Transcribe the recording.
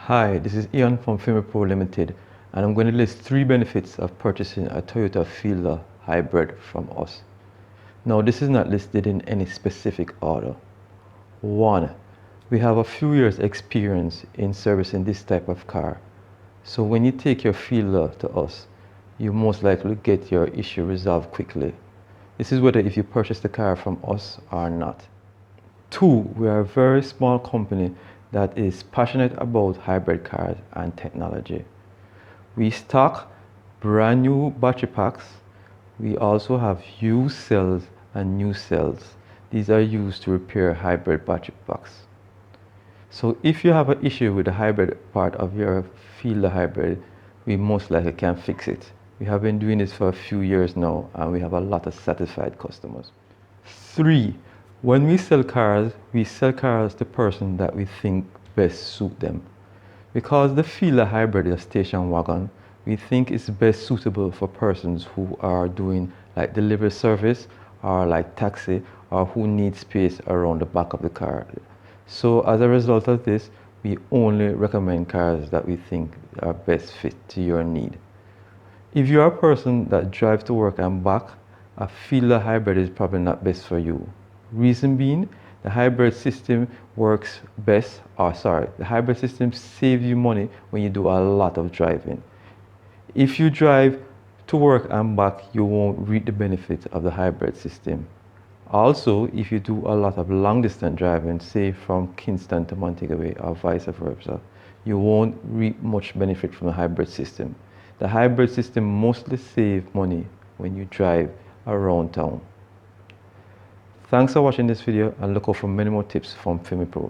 Hi, this is Ian from Pro Limited, and I'm going to list 3 benefits of purchasing a Toyota Fielder Hybrid from us. Now, this is not listed in any specific order. 1. We have a few years experience in servicing this type of car. So when you take your Fielder to us, you most likely get your issue resolved quickly. This is whether if you purchase the car from us or not. 2. We are a very small company that is passionate about hybrid cars and technology. We stock brand new battery packs. We also have used cells and new cells. These are used to repair hybrid battery packs. So if you have an issue with the hybrid part of your Fielder Hybrid, we most likely can fix it. We have been doing this for a few years now, and we have a lot of satisfied customers. 3. When we sell cars to person that we think best suit them. Because the Fielder Hybrid is a station wagon, we think it's best suitable for persons who are doing like delivery service or like taxi, or who need space around the back of the car. So as a result of this, we only recommend cars that we think are best fit to your need. If you're a person that drives to work and back, a Fielder Hybrid is probably not best for you. Reason being, the hybrid system works best, the hybrid system saves you money when you do a lot of driving. If you drive to work and back, you won't reap the benefit of the hybrid system. Also, if you do a lot of long distance driving, say from Kingston to Montego Bay or vice versa, you won't reap much benefit from the hybrid system. The hybrid system mostly saves money when you drive around town. Thanks for watching this video, and look out for many more tips from Pro.